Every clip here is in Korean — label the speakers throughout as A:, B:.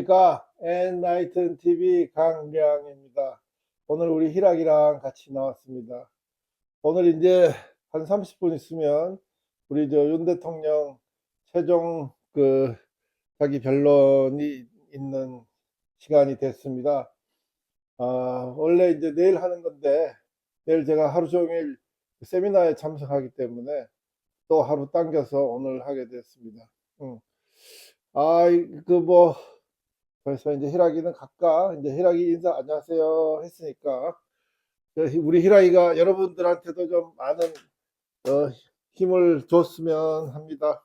A: 안녕하십니까. 엔라이튼 TV 강량입니다. 오늘 우리 희락이랑 같이 나왔습니다. 오늘 이제 한 30분 있으면 우리 윤 대통령 최종 자기 변론이 있는 시간이 됐습니다. 원래 이제 내일 하는 건데 내일 제가 하루 종일 세미나에 참석하기 때문에 또 하루 당겨서 오늘 하게 됐습니다. 아, 벌써 이제 희락이는 갈까? 이제 희락이 인사 안녕하세요 했으니까 우리 희락이가 여러분들한테도 좀 많은 힘을 줬으면 합니다.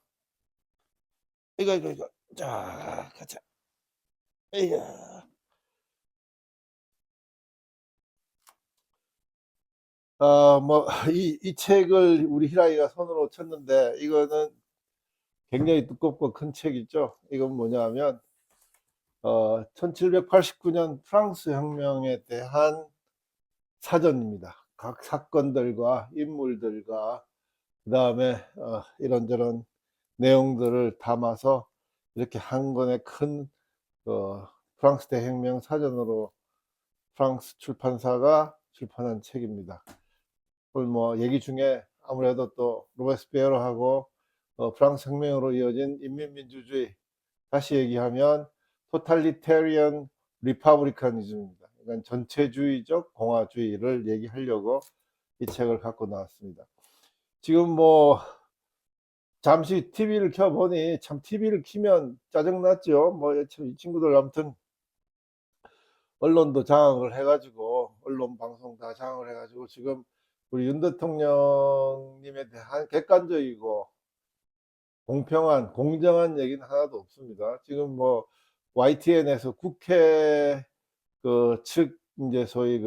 A: 이거 자 가자. 이야. 이 책을 우리 희락이가 손으로 쳤는데 이거는 굉장히 두껍고 큰 책이죠. 이건 뭐냐면 1789년 프랑스 혁명에 대한 사전입니다. 각 사건들과 인물들과 그 다음에 이런저런 내용들을 담아서 이렇게 한 권의 큰 프랑스 대혁명 사전으로 프랑스 출판사가 출판한 책입니다. 오늘 뭐 얘기 중에 아무래도 또 로베스피에르하고 프랑스 혁명으로 이어진 인민민주주의, 다시 얘기하면 토탈리테리언 리퍼블리카니즘입니다. 그러니까 전체주의적 공화주의를 얘기하려고 이 책을 갖고 나왔습니다. 지금 뭐 잠시 TV를 켜보니 참 TV를 키면 짜증났죠. 이 친구들 아무튼 언론도 장악을 해가지고 언론 방송 다 장악을 해가지고 지금 우리 윤 대통령님에 대한 객관적이고 공평한 공정한 얘기는 하나도 없습니다. 지금 뭐 YTN에서 국회 측 이제 소위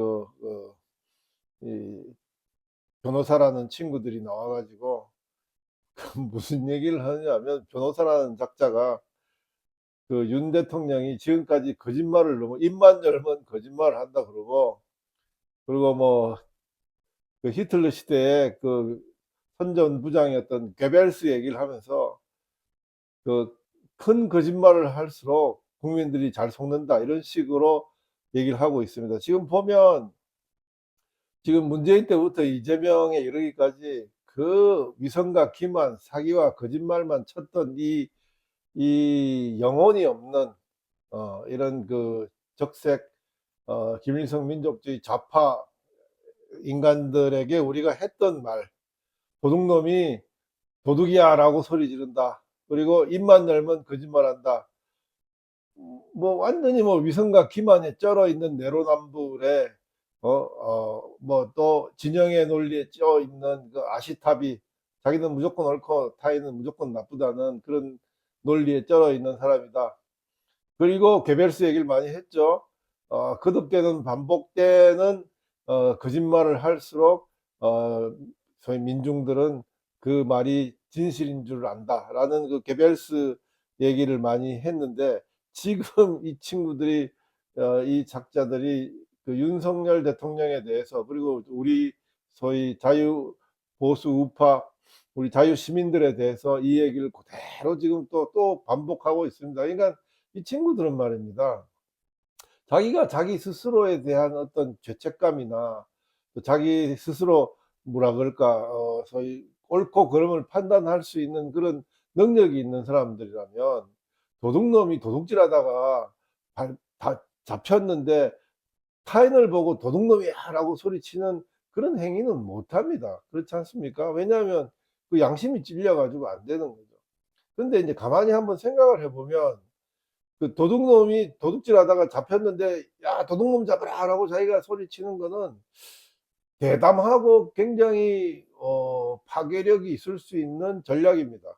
A: 이 변호사라는 친구들이 나와가지고 무슨 얘기를 하냐면, 변호사라는 작자가 윤 대통령이 지금까지 거짓말을 너무 입만 열면 거짓말을 한다 그러고, 그리고 뭐 히틀러 시대에 선전 부장이었던 괴벨스 얘기를 하면서 큰 거짓말을 할수록 국민들이 잘 속는다, 이런 식으로 얘기를 하고 있습니다. 지금 보면 지금 문재인 때부터 이재명에 이르기까지 위선과 기만, 사기와 거짓말만 쳤던 이 영혼이 없는 이런 적색 김일성 민족주의 좌파 인간들에게 우리가 했던 말, 도둑놈이 도둑이야 라고 소리 지른다, 그리고 입만 열면 거짓말한다, 뭐 완전히 뭐 위선과 기만에 쩔어 있는 내로남불에 뭐 또 진영의 논리에 쪄 있는 아시타비, 자기는 무조건 옳고 타인은 무조건 나쁘다는 그런 논리에 쩔어 있는 사람이다. 그리고 괴벨스 얘기를 많이 했죠. 거듭되는 반복되는 거짓말을 할수록 소위 민중들은 그 말이 진실인 줄 안다라는 괴벨스 얘기를 많이 했는데, 지금 이 친구들이 이 작자들이 윤석열 대통령에 대해서, 그리고 우리 소위 자유 보수 우파 우리 자유 시민들에 대해서 이 얘기를 그대로 지금 또 반복하고 있습니다. 그러니까 이 친구들은 말입니다, 자기가 자기 스스로에 대한 어떤 죄책감이나 또 자기 스스로 뭐라 그럴까 소위 옳고 그름을 판단할 수 있는 그런 능력이 있는 사람들이라면, 도둑놈이 도둑질하다가 다 잡혔는데 타인을 보고 도둑놈이야 라고 소리치는 그런 행위는 못합니다. 그렇지 않습니까? 왜냐하면 양심이 찔려가지고 안 되는 거죠. 근데 이제 가만히 한번 생각을 해보면, 도둑놈이 도둑질하다가 잡혔는데 야 도둑놈 잡아라 라고 자기가 소리치는 거는 대담하고 굉장히 파괴력이 있을 수 있는 전략입니다.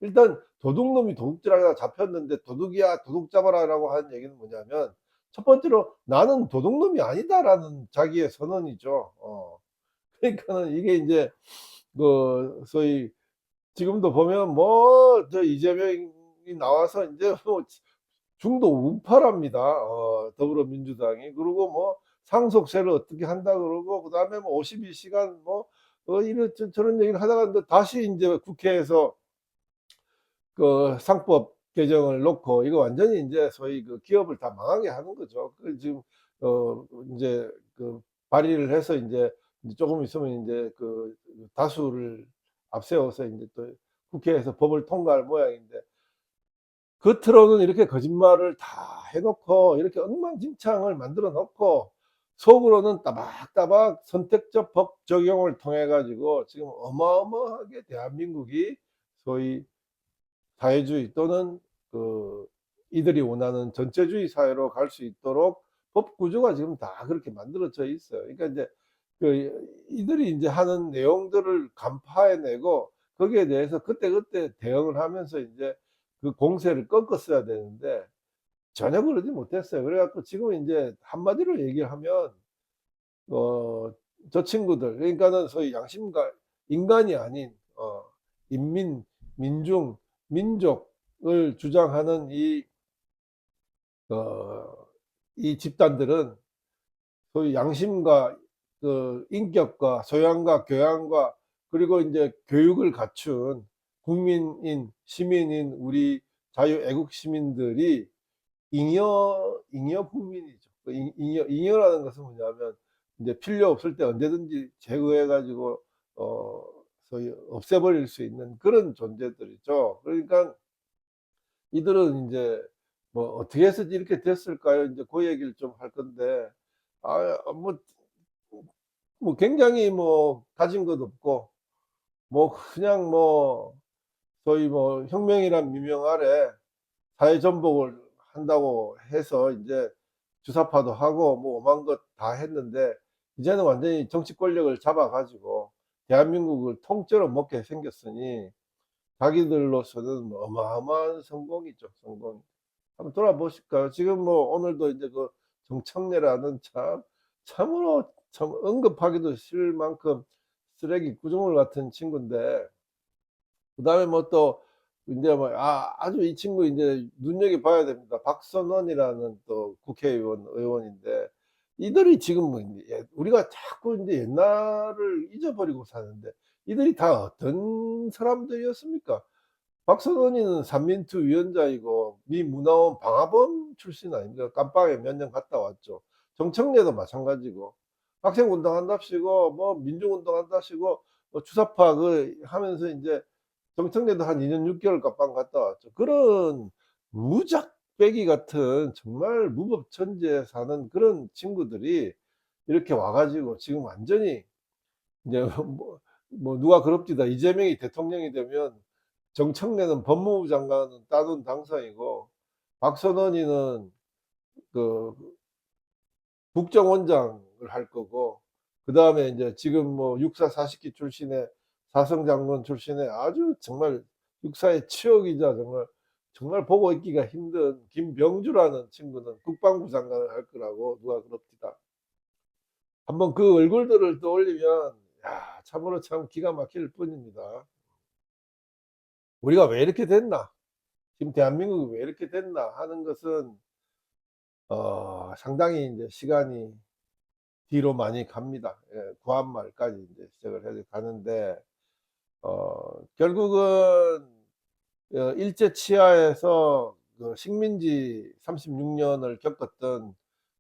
A: 일단 도둑놈이 도둑질하다가 잡혔는데 도둑이야 도둑 잡아라 라고 하는 얘기는 뭐냐면, 첫 번째로 나는 도둑놈이 아니다라는 자기의 선언이죠. 그러니까는 이게 이제 소위 지금도 보면 저 이재명이 나와서 이제 뭐 중도 우파랍니다. 더불어민주당이. 그리고 뭐 상속세를 어떻게 한다 그러고, 그 다음에 뭐 52시간 이런 저런 얘기를 하다가 다시 이제 국회에서 상법 개정을 놓고 이거 완전히 이제 소위 그 기업을 다 망하게 하는 거죠. 그 지금 어 이제 그 발의를 해서 이제 조금 있으면 이제 그 다수를 앞세워서 이제 또 국회에서 법을 통과할 모양인데, 겉으로는 이렇게 거짓말을 다 해놓고 이렇게 엉망진창을 만들어 놓고 속으로는 따박따박 선택적 법 적용을 통해 가지고 지금 어마어마하게 대한민국이 소위 사회주의 또는 그 이들이 원하는 전체주의 사회로 갈 수 있도록 법 구조가 지금 다 그렇게 만들어져 있어요. 그러니까 이제 그 이들이 이제 하는 내용들을 간파해내고 거기에 대해서 그때그때 대응을 하면서 이제 그 공세를 꺾었어야 되는데 전혀 그러지 못했어요. 그래갖고 지금 이제 한마디로 얘기를 하면 어 저 친구들, 그러니까는 소위 양심과 인간이 아닌 인민, 민중, 민족을 주장하는 어, 이 집단들은 소위 양심과 그 인격과 소양과 교양과 그리고 이제 교육을 갖춘 국민인 시민인 우리 자유애국 시민들이 잉여 국민이죠. 그 잉여라는 것은 뭐냐면 이제 필요 없을 때 언제든지 제거해 가지고 어 소위 없애버릴 수 있는 그런 존재들이죠. 그러니까 이들은 이제 뭐 어떻게 해서 이렇게 됐을까요? 이제 그 얘기를 좀 할 건데, 뭐 굉장히 뭐 가진 것 없고 뭐 그냥 뭐 소위 뭐 혁명이란 미명 아래 사회 전복을 한다고 해서 이제 주사파도 하고 뭐 오만 것 다 했는데 이제는 완전히 정치 권력을 잡아가지고 대한민국을 통째로 먹게 생겼으니 자기들로서는 뭐 어마어마한 성공이죠, 성공. 한번 돌아보실까요? 지금 뭐 오늘도 이제 그 정청래라는 참으로 참 언급하기도 싫을 만큼 쓰레기 구조물 같은 친구인데, 그다음에 뭐 또 이제 뭐 아주 이 친구 이제 눈여겨 봐야 됩니다. 박선원이라는 또 국회의원 의원인데 이들이 지금 뭐 우리가 자꾸 이제 옛날을 잊어버리고 사는데 이들이 다 어떤 사람들이었습니까? 박선원이는 삼민투 위원장이고 미 문화원 방화범 출신 아닙니까? 깜빵에 몇 년 갔다 왔죠. 정청래도 마찬가지고 학생운동 한답시고 뭐 민중운동 한답시고 뭐 주사파 그 하면서 이제 정청래도 한 2년 6개월 깜빵 갔다 왔죠. 그런 무작배기 같은 정말 무법천지에 사는 그런 친구들이 이렇게 와가지고 지금 완전히 이제 뭐 누가 그럽디다. 이재명이 대통령이 되면 정청래는 법무부 장관은 따놓은 당상이고 박선원이는 그 국정원장을 할 거고, 그 다음에 이제 지금 뭐 육사 40기 출신의 사성장군 누출신의 아주 정말 육사의 치욕이자 정말 보고 있기가 힘든 김병주라는 친구는 국방부 장관을 할 거라고 누가 그럽디다. 한번 그 얼굴들을 떠올리면 야, 참으로 참 기가 막힐 뿐입니다. 우리가 왜 이렇게 됐나? 지금 대한민국이 왜 이렇게 됐나 하는 것은 상당히 이제 시간이 뒤로 많이 갑니다. 예, 구한말까지 이제 시작을 해서 가는데 결국은 일제 치하에서 그 식민지 36년을 겪었던,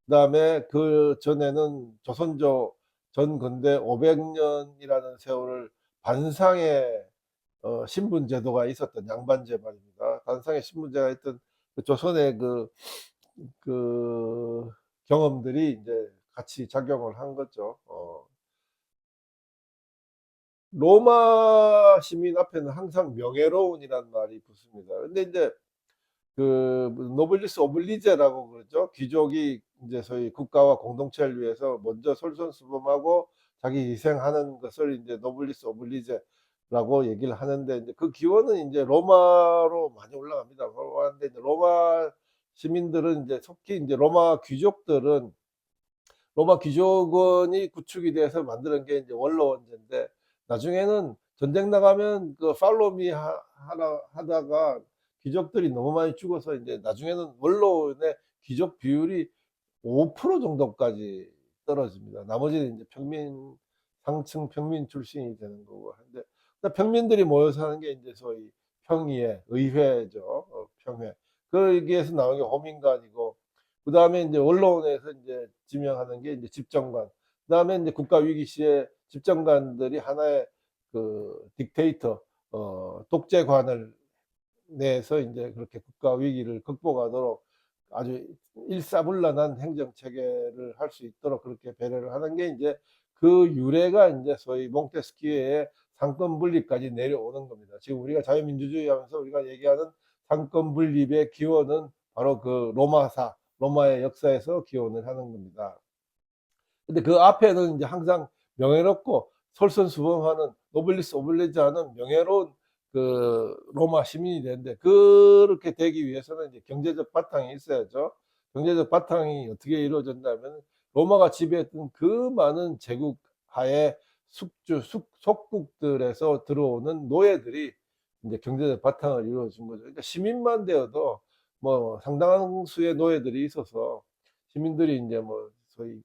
A: 그다음에 그 전에는 조선조 전건대 500년이라는 세월을 반상의 신분 제도가 있었던 양반제 말입니다. 반상의 신분제가 있던 그 조선의 그 경험들이 이제 같이 작용을 한 거죠. 로마 시민 앞에는 항상 명예로운이란 말이 붙습니다. 근데 이제 그 노블리스 오블리제라고 그러죠. 귀족이 이제 소위 국가와 공동체를 위해서 먼저 솔선수범하고 자기 희생하는 것을 이제 노블리스 오블리제라고 얘기를 하는데, 이제 그 기원은 이제 로마로 많이 올라갑니다. 그런데 이제 로마 시민들은 이제 특히 이제 로마 귀족원이 구축이 돼서 만드는 게 이제 원로원제인데, 나중에는 전쟁 나가면 그 팔로미 하다가 귀족들이 너무 많이 죽어서 이제 나중에는 원로원의 귀족 비율이 5% 정도까지 떨어집니다. 나머지는 이제 상층 평민 출신이 되는 거고. 근데 평민들이 모여 사는 게 이제 소위 평의회, 의회죠. 평회. 거기에서 나온 게 호민관이고, 그 다음에 이제 언론에서 이제 지명하는 게 이제 집정관. 그 다음에 이제 국가위기 시에 집정관들이 하나의 그 딕테이터, 독재관을 내에서 이제 그렇게 국가 위기를 극복하도록 아주 일사불란한 행정 체계를 할 수 있도록 그렇게 배려를 하는 게 이제 그 유래가 이제 소위 몽테스키에의 상권 분립까지 내려오는 겁니다. 지금 우리가 자유민주주의 하면서 우리가 얘기하는 상권 분립의 기원은 바로 그 로마의 역사에서 기원을 하는 겁니다. 근데 그 앞에는 이제 항상 명예롭고 솔선수범하는 노블리스 오블리주하는 명예로운 그 로마 시민이 되는데, 그렇게 되기 위해서는 이제 경제적 바탕이 있어야죠. 경제적 바탕이 어떻게 이루어졌냐면, 로마가 지배했던 그 많은 제국 하에 속국들에서 들어오는 노예들이 이제 경제적 바탕을 이루어준 거죠. 그러니까 시민만 되어도 뭐 상당한 수의 노예들이 있어서 시민들이 이제 뭐 소위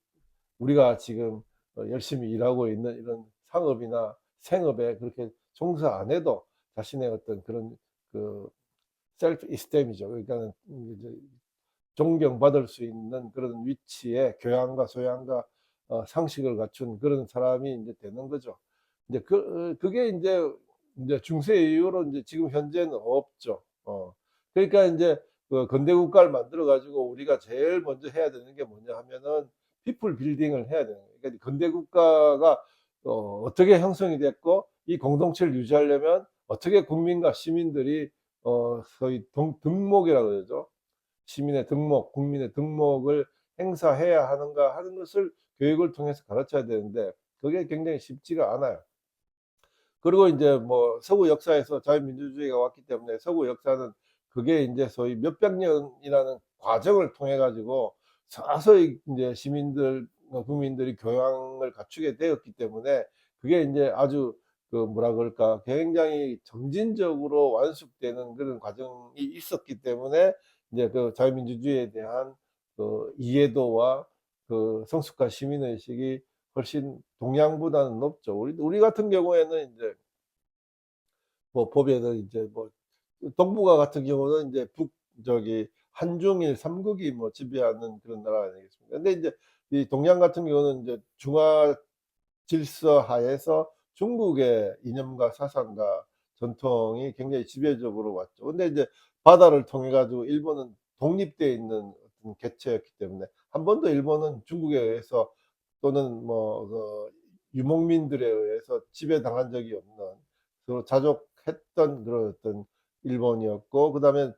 A: 우리가 지금 열심히 일하고 있는 이런 상업이나 생업에 그렇게 종사 안 해도 자신의 어떤 그런 그 셀프 이스템이죠. 그러니까 이제 존경받을 수 있는 그런 위치에 교양과 소양과 상식을 갖춘 그런 사람이 이제 되는 거죠. 이제 그게 이제 중세 이후로 이제 지금 현재는 없죠. 그러니까 이제 그 근대 국가를 만들어 가지고 우리가 제일 먼저 해야 되는 게 뭐냐 하면은 피플 빌딩을 해야 되는 거예요. 그러니까 근대 국가가 어떻게 형성이 됐고, 이 공동체를 유지하려면 어떻게 국민과 시민들이 소위 등목이라고 그러죠. 시민의 등목, 국민의 등목을 행사해야 하는가 하는 것을 교육을 통해서 가르쳐야 되는데, 그게 굉장히 쉽지가 않아요. 그리고 이제 뭐 서구 역사에서 자유민주주의가 왔기 때문에 서구 역사는 그게 이제 소위 몇백 년이라는 과정을 통해 가지고 서서히 이제 시민들, 국민들이 교양을 갖추게 되었기 때문에 그게 이제 아주 그 뭐라 그럴까, 굉장히 점진적으로 완숙되는 그런 과정이 있었기 때문에 이제 그 자유민주주의에 대한 그 이해도와 그 성숙한 시민의식이 훨씬 동양보다는 높죠. 우리 같은 경우에는 이제 뭐 보면은 이제 뭐 동북아 같은 경우는 이제 저기 한중일 삼국이 뭐 지배하는 그런 나라 아니겠습니까? 근데 이제 이 동양 같은 경우는 이제 중화 질서 하에서 중국의 이념과 사상과 전통이 굉장히 지배적으로 왔죠. 근데 이제 바다를 통해 가지고 일본은 독립되어 있는 어떤 개체였기 때문에 한 번도 일본은 중국에 의해서 또는 뭐그 유목민들에 의해서 지배당한 적이 없는, 그 자족했던 그런 어떤 일본이었고, 그다음에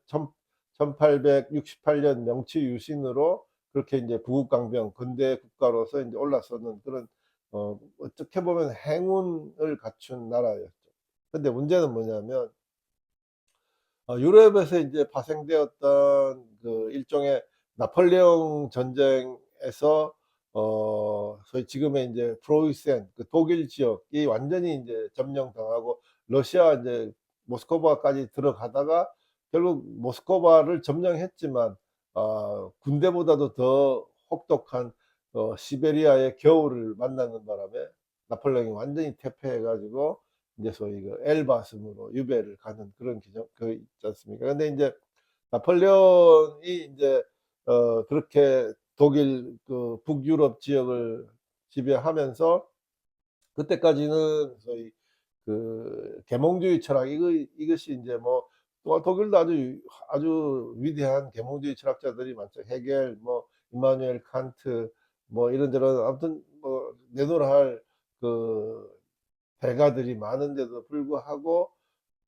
A: 1868년 명치 유신으로 그렇게 이제 부국강병 근대 국가로서 이제 올라서는 그런 어떻게 보면 행운을 갖춘 나라였죠. 근데 문제는 뭐냐면 유럽에서 이제 파생되었던 그 일종의 나폴레옹 전쟁에서 소위 지금의 이제 프로이센 그 독일 지역이 완전히 이제 점령당하고 러시아 이제 모스크바까지 들어가다가 결국 모스크바를 점령했지만 군대보다도 더 혹독한 시베리아의 겨울을 만나는 바람에 나폴레옹이 완전히 퇴폐해 가지고 이제 소위 그 엘바스으로 유배를 가는 그런 기적 그 있지 않습니까? 근데 이제 나폴레옹이 이제 그렇게 독일 그 북유럽 지역을 지배하면서 그때까지는 소위 그 계몽주의 철학, 이것이 이제 뭐 또 독일도 아주 위대한 계몽주의 철학자들이 많죠. 헤겔, 뭐 임마누엘 칸트, 뭐 이런저런 아무튼 뭐 내놓으라 할그 대가들이 많은데도 불구하고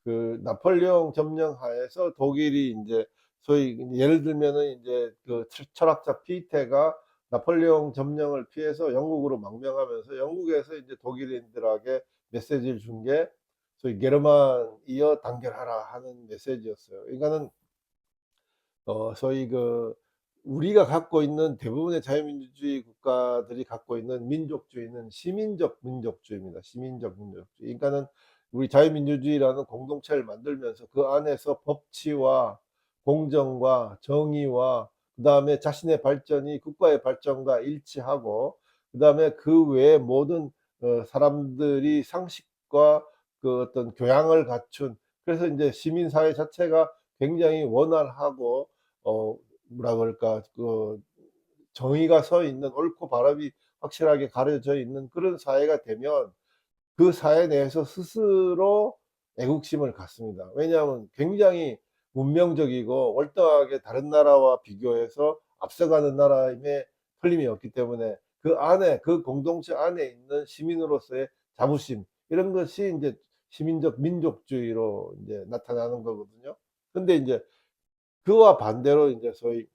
A: 그 나폴레옹 점령 하에서 독일이 이제 소위 예를 들면은 이제 그 철학자 피테가 나폴레옹 점령을 피해서 영국으로 망명하면서 영국에서 이제 독일인들에게 메시지를 준 게 소위 게르만이여 단결하라 하는 메시지였어요. 그러니까는 소위 그 우리가 갖고 있는 대부분의 자유민주주의 국가들이 갖고 있는 민족주의는 시민적 민족주의입니다. 시민적 민족주의. 그러니까는 우리 자유민주주의라는 공동체를 만들면서 그 안에서 법치와 공정과 정의와 그다음에 자신의 발전이 국가의 발전과 일치하고, 그다음에 그 외에 모든 사람들이 상식과 그 어떤 교양을 갖춘, 그래서 이제 시민사회 자체가 굉장히 원활하고 뭐라 그럴까 그 정의가 서 있는 옳고 바름이 확실하게 가려져 있는 그런 사회가 되면 그 사회 내에서 스스로 애국심을 갖습니다. 왜냐하면 굉장히 문명적이고 월등하게 다른 나라와 비교해서 앞서가는 나라임에 틀림이 없기 때문에 그 안에 그 공동체 안에 있는 시민으로서의 자부심 이런 것이 이제 시민적 민족주의로 이제 나타나는 거거든요. 근데 이제 그와 반대로 이제 소위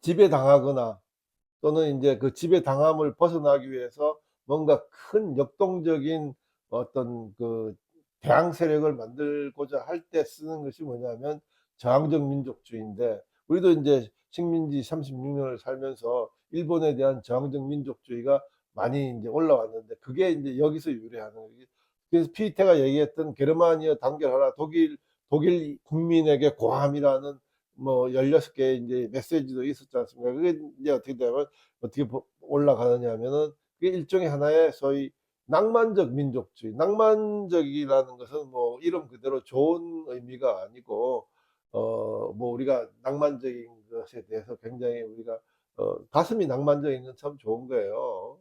A: 지배당하거나 또는 이제 그 지배당함을 벗어나기 위해서 뭔가 큰 역동적인 어떤 그 대항 세력을 만들고자 할 때 쓰는 것이 뭐냐면 저항적 민족주의인데, 우리도 이제 식민지 36년을 살면서 일본에 대한 저항적 민족주의가 많이 이제 올라왔는데 그게 이제 여기서 유래하는 거예요. 그래서 피테가 얘기했던 게르마니아 단결하라, 독일 국민에게 고함이라는 뭐 16개의 이제 메시지도 있었지 않습니까? 그게 이제 어떻게 되면 어떻게 올라가느냐 하면은 그게 일종의 하나의 소위 낭만적 민족주의. 낭만적이라는 것은 뭐 이름 그대로 좋은 의미가 아니고 뭐 우리가 낭만적인 것에 대해서 굉장히 우리가 가슴이 낭만적인 건 참 좋은 거예요.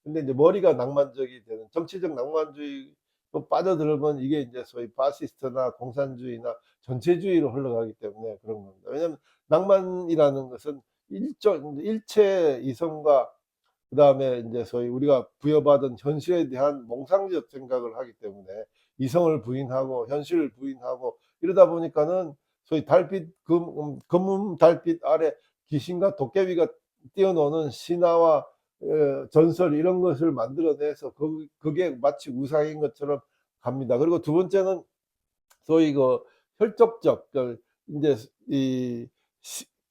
A: 근데 이제 머리가 낭만적이 되는 정치적 낭만주의 또 빠져들면 이게 이제 소위 파시스트나 공산주의나 전체주의로 흘러가기 때문에 그런 겁니다. 왜냐하면 낭만이라는 것은 일체 이성과 그다음에 이제 소위 우리가 부여받은 현실에 대한 몽상적 생각을 하기 때문에 이성을 부인하고 현실을 부인하고 이러다 보니까는 소위 달빛 검은 달빛 아래 귀신과 도깨비가 뛰어노는 신화와 전설 이런 것을 만들어내서 그게 마치 우상인 것처럼 갑니다. 그리고 두 번째는 소위 그 혈족적 그 이제 이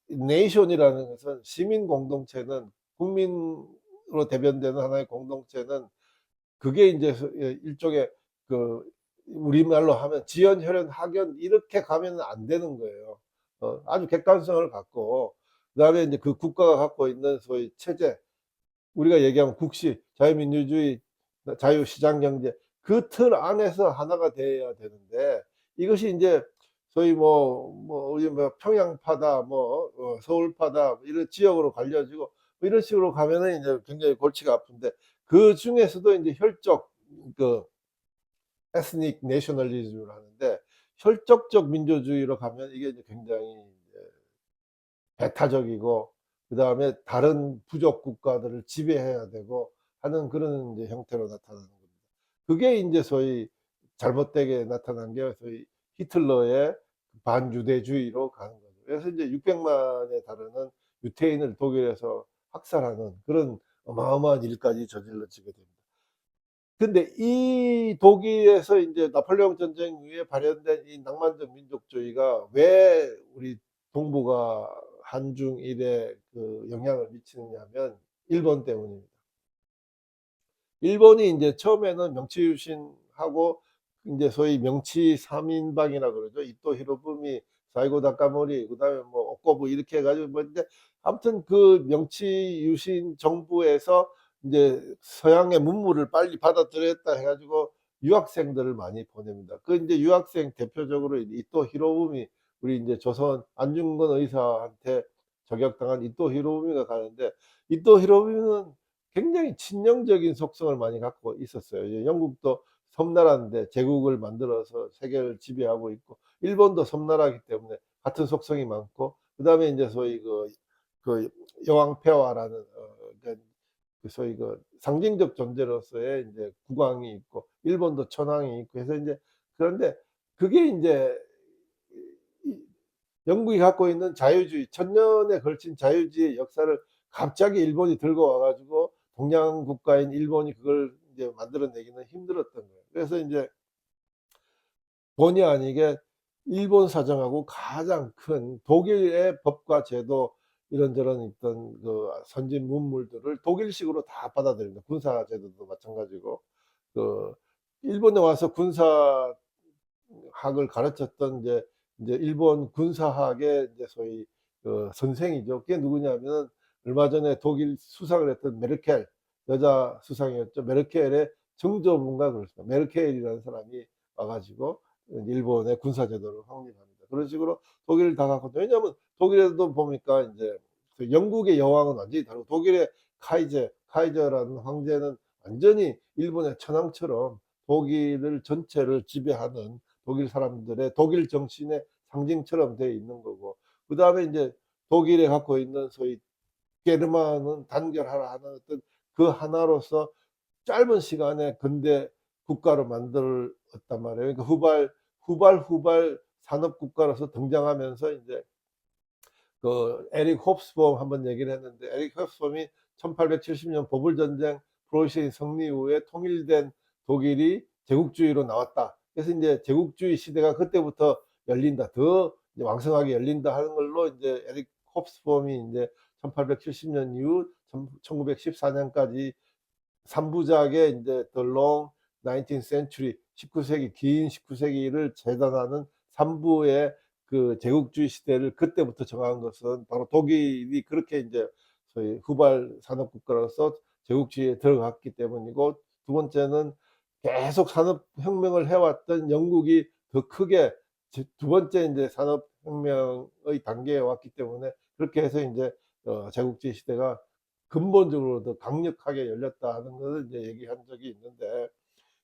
A: 네이션이라는 것은 시민 공동체는 국민으로 대변되는 하나의 공동체는 그게 이제 일종의 그 우리말로 하면 지연, 혈연, 학연 이렇게 가면 안 되는 거예요. 아주 객관성을 갖고 그다음에 이제 그 국가가 갖고 있는 소위 체제 우리가 얘기하면 국시, 자유민주주의, 자유시장 경제 그 틀 안에서 하나가 돼야 되는데 이것이 이제 소위 우리 뭐 평양파다, 서울파다 이런 지역으로 갈려지고 뭐 이런 식으로 가면은 이제 굉장히 골치가 아픈데 그 중에서도 이제 혈족 그 에스닉 내셔널리즘을 하는데 혈족적 민주주의로 가면 이게 이제 굉장히 이제 배타적이고 그다음에 다른 부족 국가들을 지배해야 되고 하는 그런 이제 형태로 나타나는 겁니다. 그게 이제 소위 잘못되게 나타난 게 소위 히틀러의 반유대주의로 가는 거죠. 그래서 이제 600만에 달하는 유태인을 독일에서 학살하는 그런 어마어마한 일까지 저질러지게 됩니다. 근데 이 독일에서 이제 나폴레옹 전쟁 이후에 발현된 이 낭만적 민족주의가 왜 우리 동북아 한중일에 그 영향을 미치느냐 하면 일본 때문입니다. 일본이 이제 처음에는 명치유신하고 이제 소위 명치 3인방이라 그러죠. 이토 히로부미, 사이고 다카모리, 그다음에 뭐 옥고부 이렇게 해가지고 뭐 이제 아무튼 그 명치유신 정부에서 이제 서양의 문물을 빨리 받아들였다 해가지고 유학생들을 많이 보냅니다. 그 이제 유학생 대표적으로 이토 히로부미 우리 이제 조선 안중근 의사한테 저격당한 이토 히로부미가 가는데 이토 히로부미는 굉장히 친영적인 속성을 많이 갖고 있었어요. 영국도 섬나라인데 제국을 만들어서 세계를 지배하고 있고 일본도 섬나라이기 때문에 같은 속성이 많고 그다음에 이제 소위 그 여왕폐하라는 그 소위 그 상징적 존재로서의 이제 국왕이 있고 일본도 천황이 있고 해서 이제 그런데 그게 이제 영국이 갖고 있는 자유주의 천년에 걸친 자유주의 역사를 갑자기 일본이 들고 와가지고 동양 국가인 일본이 그걸 이제 만들어내기는 힘들었던 거예요. 그래서 이제 본의 아니게 일본 사정하고 가장 큰 독일의 법과 제도 이런저런 있던 그 선진 문물들을 독일식으로 다 받아들입니다. 군사 제도도 마찬가지고 그 일본에 와서 군사학을 가르쳤던 이제 일본 군사학의 이제 소위 그 선생이죠. 그게 누구냐면은 얼마 전에 독일 수상을 했던 메르켈 여자 수상이었죠. 메르켈의 정조분과 그렇습니다. 메르켈이라는 사람이 와가지고 일본의 군사 제도를 확립합니다. 그런 식으로 독일을 다 갖고, 왜냐하면 독일에도 보니까 이제 그 영국의 여왕은 완전히 다르고, 독일의 카이저라는 황제는 완전히 일본의 천황처럼 독일을 전체를 지배하는 독일 사람들의 독일 정신의 상징처럼 되어 있는 거고, 그 다음에 이제 독일에 갖고 있는 소위 게르만은 단결하라 하는 어떤 그 하나로서 짧은 시간에 근대 국가로 만들었단 말이에요. 그러니까 후발 산업 국가로서 등장하면서 이제 그 에릭 홉스범 한번 얘기를 했는데, 에릭 홉스범이 1870년 버블전쟁 프로이센 승리 이후에 통일된 독일이 제국주의로 나왔다. 그래서 이제 제국주의 시대가 그때부터 열린다. 더 이제 왕성하게 열린다 하는 걸로 이제 에릭 홉스범이 이제 1870년 이후 1914년까지 3부작의 이제 The Long 19th Century, 19세기, 긴 19세기를 재단하는 3부의 그 제국주의 시대를 그때부터 정한 것은 바로 독일이 그렇게 이제 소위 후발 산업국가로서 제국주의에 들어갔기 때문이고, 두 번째는 계속 산업혁명을 해왔던 영국이 더 크게 두 번째 이제 산업혁명의 단계에 왔기 때문에, 그렇게 해서 이제 제국주의 시대가 근본적으로 더 강력하게 열렸다 하는 것을 이제 얘기한 적이 있는데,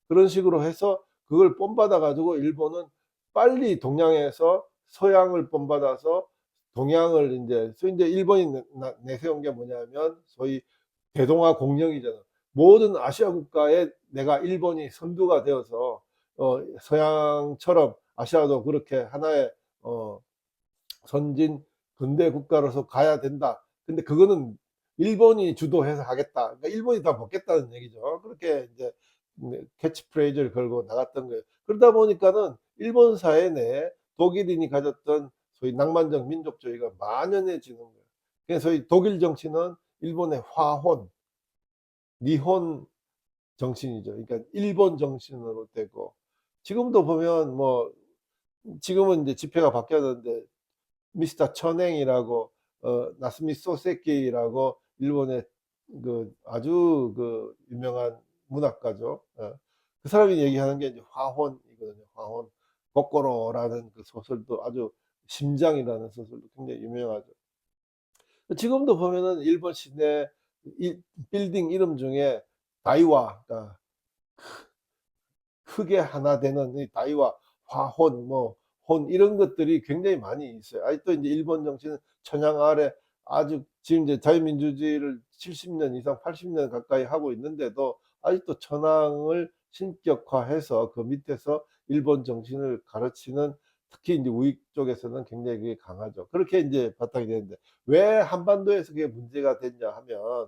A: 그런 식으로 해서 그걸 본받아 가지고 일본은 빨리 동양에서 서양을 본받아서 동양을 이제, 소위 이제 일본이 내세운 게 뭐냐면 소위 대동아 공영이잖아. 모든 아시아 국가에 내가 일본이 선두가 되어서 서양처럼 아시아도 그렇게 하나의 선진 근대 국가로서 가야 된다. 근데 그거는 일본이 주도해서 하겠다. 그러니까 일본이 다 먹겠다는 얘기죠. 그렇게 이제 캐치프레이즈를 걸고 나갔던 거예요. 그러다 보니까는 일본 사회 내에 독일인이 가졌던 소위 낭만적 민족주의가 만연해지는 거예요. 그래서 소위 독일 정치는 일본의 화혼, 니혼 정신이죠. 그러니까 일본 정신으로 되고, 지금도 보면 뭐 지금은 이제 지폐가 바뀌었는데 미스터 천행이라고 나스미 소세키라고 일본의 그 아주 그 유명한 문학가죠. 그 사람이 얘기하는 게 이제 화혼이거든요. 화혼. 거꾸로라는 그 소설도 아주, 심장이라는 소설도 굉장히 유명하죠. 지금도 보면은 일본 시내 빌딩 이름 중에 다이와, 그러니까 크게 하나 되는 이 다이와, 화혼, 뭐, 혼, 이런 것들이 굉장히 많이 있어요. 아직도 이제 일본 정치는 천양 아래 아주, 지금 이제 자유민주주의를 70년 이상, 80년 가까이 하고 있는데도 아직도 천황을 신격화해서 그 밑에서 일본 정신을 가르치는, 특히 이제 우익 쪽에서는 굉장히 그게 강하죠. 그렇게 이제 바탕이 되는데, 왜 한반도에서 그게 문제가 됐냐 하면,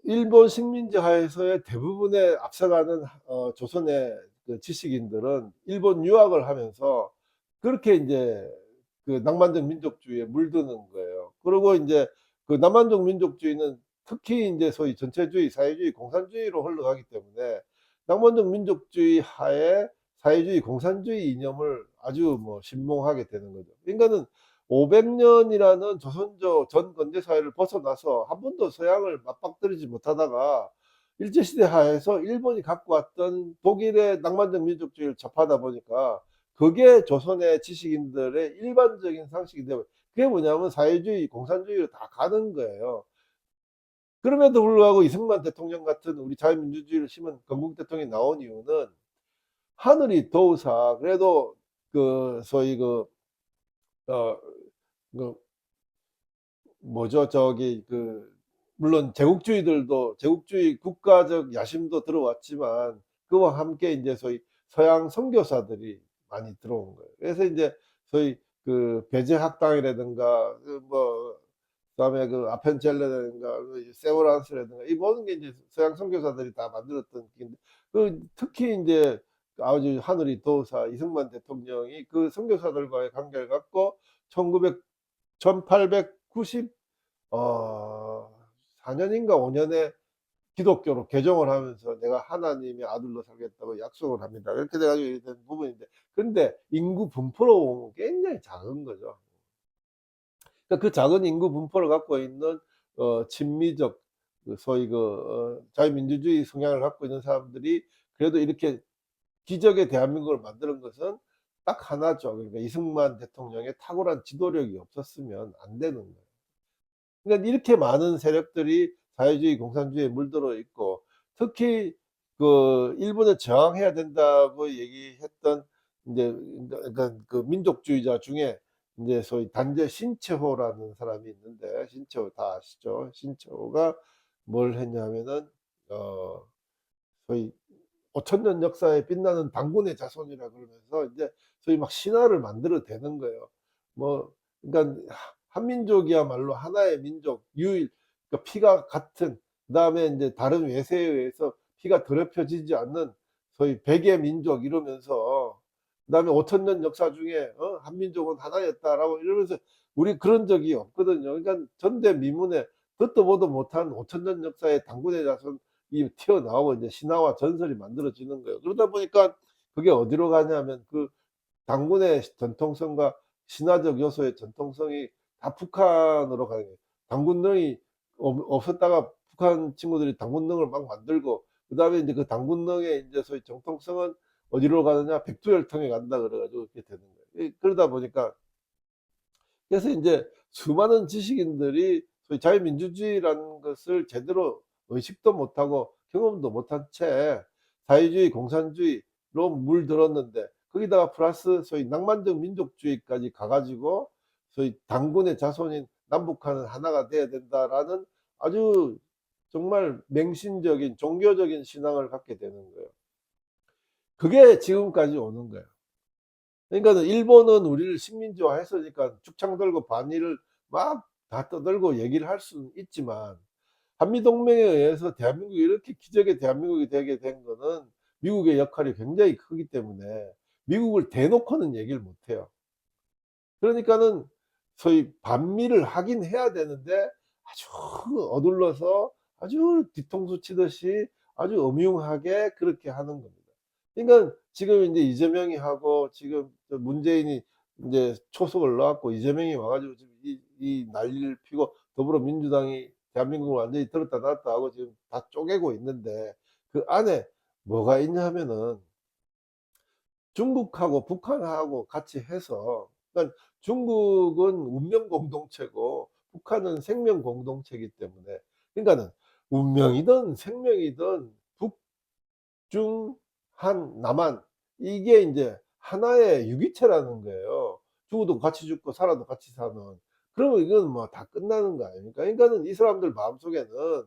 A: 일본 식민지 하에서의 대부분의 앞서가는 조선의 그 지식인들은 일본 유학을 하면서 그렇게 이제 그 낭만적 민족주의에 물드는 거예요. 그리고 이제 그 낭만적 민족주의는 특히 이제 소위 전체주의, 사회주의, 공산주의로 흘러가기 때문에 낭만적 민족주의 하에 사회주의, 공산주의 이념을 아주 뭐 신봉하게 되는 거죠. 그러니까는 500년이라는 조선조 전 건대 사회를 벗어나서 한 번도 서양을 맞박뜨리지 못하다가 일제시대 하에서 일본이 갖고 왔던 독일의 낭만적 민족주의를 접하다 보니까 그게 조선의 지식인들의 일반적인 상식이 되고, 그게 뭐냐면 사회주의, 공산주의로 다 가는 거예요. 그럼에도 불구하고 이승만 대통령 같은 우리 자유민주주의를 심은 건국 대통령이 나온 이유는 하늘이 도우사 그래도 그 소위 어, 그 뭐죠? 저기 그 물론 제국주의들도 제국주의 국가적 야심도 들어왔지만 그와 함께 이제 소위 서양 선교사들이 많이 들어온 거예요. 그래서 이제 소위 그 배제 학당이라든가 그뭐 그다음에 그 아펜젤레라든가 세브란스라든가 이 모든 게 이제 서양 선교사들이 다 만들었던 긴데, 그 특히 이제 아주 하늘이 도우사 이승만 대통령이 그 선교사들과의 관계를 갖고 1900 1890 4년인가 5년에 기독교로 개종을 하면서 내가 하나님의 아들로 살겠다고 약속을 합니다. 이렇게 돼가지고 된 부분인데, 근데 인구 분포로 보면 굉장히 작은 거죠. 그러니까 그 작은 인구 분포를 갖고 있는 친미적 그 소위 자유민주주의 성향을 갖고 있는 사람들이 그래도 이렇게 기적의 대한민국을 만드는 것은 딱 하나죠. 그러니까 이승만 대통령의 탁월한 지도력이 없었으면 안 되는 거예요. 그러니까 이렇게 많은 세력들이 사회주의 공산주의에 물들어 있고, 특히 그 일본에 저항해야 된다고 얘기했던 이제 그러니까 그 민족주의자 중에 이제 소위 단재 신채호라는 사람이 있는데, 신채호 다 아시죠? 신채호가 뭘 했냐면은 소위 5천년 역사에 빛나는 당군의 자손이라 그러면서 이제 소위 막 신화를 만들어 대는 거예요. 뭐 그러니까 한민족이야말로 하나의 민족, 유일, 그러니까 피가 같은, 그다음에 이제 다른 외세에 의해서 피가 더럽혀지지 않는 소위 백의 민족 이러면서, 그다음에 5천년 역사 중에 한민족은 하나였다라고 이러면서, 우리 그런 적이 없거든요. 그러니까 전대미문에 듣도 보도 못한 5천년 역사의 당군의 자손 이 튀어나오고 이제 신화와 전설이 만들어지는 거예요. 그러다 보니까 그게 어디로 가냐면 그 당군의 전통성과 신화적 요소의 전통성이 다 북한으로 가는 거예요. 당군능이 없었다가 북한 친구들이 당군능을 막 만들고, 그 다음에 이제 그 당군능의 이제 소위 정통성은 어디로 가느냐, 백두혈통에 간다 그래가지고 그렇게 되는 거예요. 그러다 보니까, 그래서 이제 수많은 지식인들이 소위 자유민주주의라는 것을 제대로 의식도 못하고 경험도 못한 채 사회주의, 공산주의로 물들었는데, 거기다가 플러스 소위 낭만적 민족주의까지 가가지고 소위 당군의 자손인 남북한은 하나가 돼야 된다라는 아주 정말 맹신적인 종교적인 신앙을 갖게 되는 거예요. 그게 지금까지 오는 거예요. 그러니까 일본은 우리를 식민지화 했으니까 죽창 들고 반일을 막 다 떠들고 얘기를 할 수는 있지만, 한미동맹에 의해서 대한민국이 이렇게 기적의 대한민국이 되게 된 거는 미국의 역할이 굉장히 크기 때문에 미국을 대놓고는 얘기를 못 해요. 그러니까는 소위 반미를 하긴 해야 되는데 아주 어둘러서 아주 뒤통수 치듯이 아주 음흉하게 그렇게 하는 겁니다. 그러니까 지금 이제 이재명이 하고, 지금 문재인이 이제 초석을 넣었고, 이재명이 와가지고 지금 이 난리를 피고, 더불어민주당이 대한민국을 완전히 들었다 놨다 하고 지금 다 쪼개고 있는데, 그 안에 뭐가 있냐 하면은 중국하고 북한하고 같이 해서, 그러니까 중국은 운명 공동체고 북한은 생명 공동체이기 때문에, 그러니까는 운명이든 생명이든 중, 한, 남한, 이게 이제 하나의 유기체라는 거예요. 죽어도 같이 죽고 살아도 같이 사는. 그러면 이건 뭐 다 끝나는 거 아닙니까? 그러니까는 이 사람들 마음속에는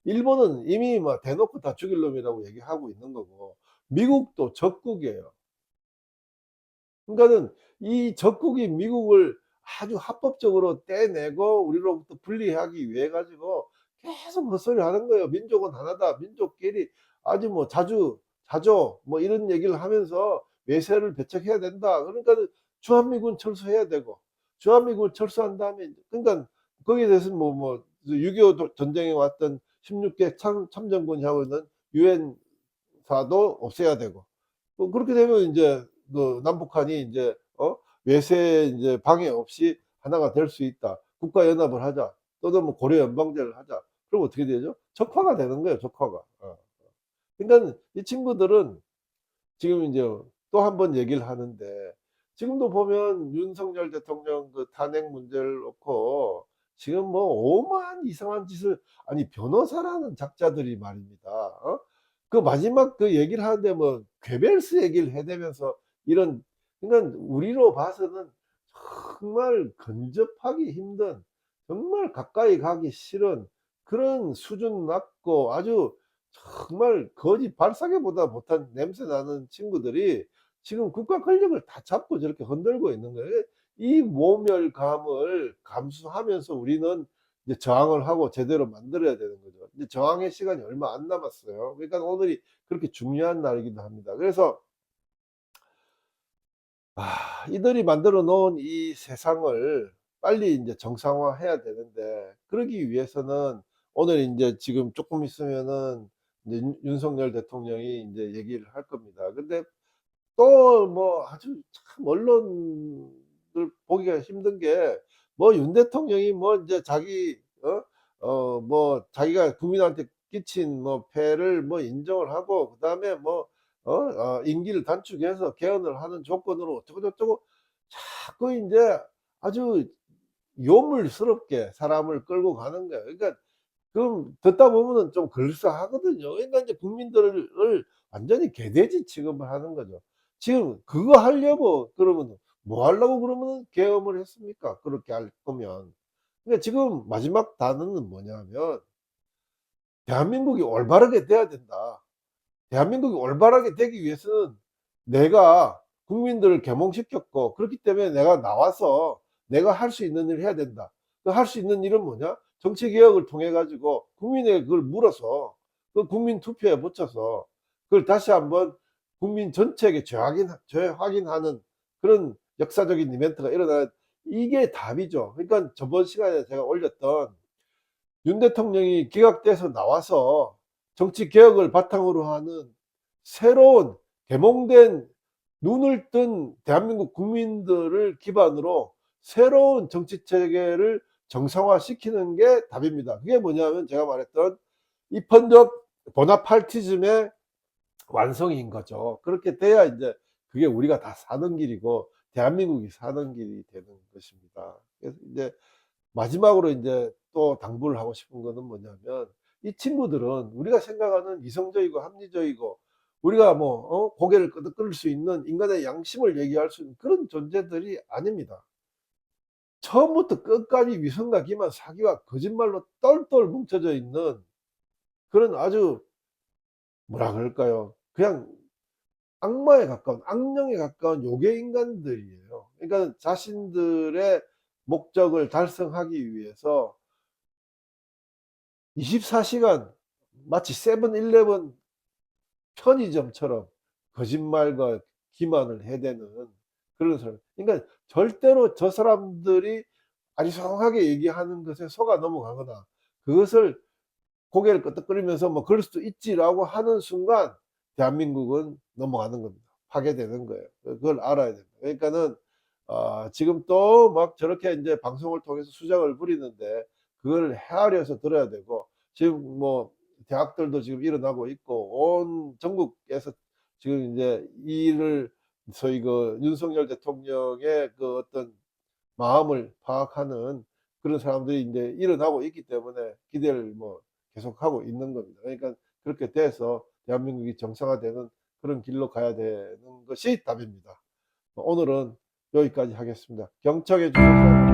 A: 일본은 이미 뭐 대놓고 다 죽일 놈이라고 얘기하고 있는 거고, 미국도 적국이에요. 그러니까는 이 적국이 미국을 아주 합법적으로 떼내고 우리로부터 분리하기 위해 가지고 계속 헛소리 하는 거예요. 민족은 하나다. 민족끼리 아주 뭐 자조 뭐 이런 얘기를 하면서 외세를 배척해야 된다. 그러니까 주한미군 철수해야 되고, 주한미군 철수한 다음에 그러니까 거기에 대해서 뭐6.25 전쟁에 왔던 16개 참전군이 하고 있는 유엔사도 없애야 되고, 뭐 그렇게 되면 이제 그 남북한이 이제 외세 이제 방해 없이 하나가 될 수 있다. 국가 연합을 하자. 또는 뭐 고려 연방제를 하자. 그럼 어떻게 되죠? 적화가 되는 거예요. 적화가. 그러니까 이 친구들은 지금 이제 또 한 번 얘기를 하는데, 지금도 보면 윤석열 대통령 그 탄핵 문제를 놓고 지금 뭐 오만 이상한 짓을, 아니 변호사라는 작자들이 말입니다. 그 마지막 그 얘기를 하는데 뭐 괴벨스 얘기를 해대면서 이런, 그러니까 우리로 봐서는 정말 근접하기 힘든, 정말 가까이 가기 싫은 그런 수준 낮고 아주 정말 거지 발사계보다 못한 냄새 나는 친구들이 지금 국가 권력을 다 잡고 저렇게 흔들고 있는 거예요. 이 모멸감을 감수하면서 우리는 이제 저항을 하고 제대로 만들어야 되는 거죠. 이제 저항의 시간이 얼마 안 남았어요. 그러니까 오늘이 그렇게 중요한 날이기도 합니다. 그래서 이들이 만들어 놓은 이 세상을 빨리 이제 정상화해야 되는데, 그러기 위해서는 오늘 이제 지금 조금 있으면은 이제 윤석열 대통령이 이제 얘기를 할 겁니다. 근데 또 뭐 아주 참 언론을 보기가 힘든 게, 뭐 윤 대통령이 뭐 이제 자기 뭐 자기가 국민한테 끼친 뭐 폐를 뭐 인정을 하고, 그다음에 뭐 임기를 단축해서 개헌을 하는 조건으로 어쩌고저쩌고 자꾸 이제 아주 요물스럽게 사람을 끌고 가는 거예요. 그러니까 그럼 듣다 보면은 좀 그럴싸하거든요. 그러니까 이제 국민들을 완전히 개돼지 취급을 하는 거죠. 지금 그거 하려고 그러면 뭐 하려고 그러면 계엄을 했습니까? 그렇게 할 거면. 그러니까 지금 마지막 단어는 뭐냐면 대한민국이 올바르게 돼야 된다. 대한민국이 올바르게 되기 위해서는 내가 국민들을 계몽시켰고 그렇기 때문에 내가 나와서 내가 할 수 있는 일을 해야 된다. 그 할 수 있는 일은 뭐냐? 정치개혁을 통해 가지고 국민에게 그걸 물어서 그 국민 투표에 붙여서 그걸 다시 한번 국민 전체에게 재확인하는 그런 역사적인 이벤트가 일어나야 이게 답이죠. 그러니까 저번 시간에 제가 올렸던 윤 대통령이 기각돼서 나와서 정치 개혁을 바탕으로 하는 새로운 개몽된 눈을 뜬 대한민국 국민들을 기반으로 새로운 정치 체계를 정상화시키는 게 답입니다. 그게 뭐냐면 제가 말했던 입헌적 보나팔티즘의 완성인 거죠. 그렇게 돼야 이제 그게 우리가 다 사는 길이고 대한민국이 사는 길이 되는 것입니다. 그래서 이제 마지막으로 이제 또 당부를 하고 싶은 거는 뭐냐면 이 친구들은 우리가 생각하는 이성적이고 합리적이고 우리가 뭐 고개를 끄덕거릴 수 있는 인간의 양심을 얘기할 수 있는 그런 존재들이 아닙니다. 처음부터 끝까지 위선과 기만, 사기와 거짓말로 똘똘 뭉쳐져 있는 그런 아주 뭐라 그럴까요? 그냥 악마에 가까운 악령에 가까운 요괴 인간들이에요. 그러니까 자신들의 목적을 달성하기 위해서 24시간 마치 세븐일레븐 편의점처럼 거짓말과 기만을 해대는 그런 사람. 그러니까 절대로 저 사람들이 아리송하게 얘기하는 것에 속아 넘어가거나 그것을 고개를 끄덕거리면서 뭐 그럴 수도 있지라고 하는 순간 대한민국은 넘어가는 겁니다. 파괴되는 거예요. 그걸 알아야 됩니다. 그러니까는 지금 또 막 저렇게 이제 방송을 통해서 수작을 부리는데 그걸 헤아려서 들어야 되고 지금 뭐 대학들도 지금 일어나고 있고 온 전국에서 지금 이제 이 일을 소위 그 윤석열 대통령의 그 어떤 마음을 파악하는 그런 사람들이 이제 일어나고 있기 때문에 기대를 뭐 계속하고 있는 겁니다. 그러니까 그렇게 돼서 대한민국이 정상화되는 그런 길로 가야 되는 것이 답입니다. 오늘은 여기까지 하겠습니다. 경청해 주셔서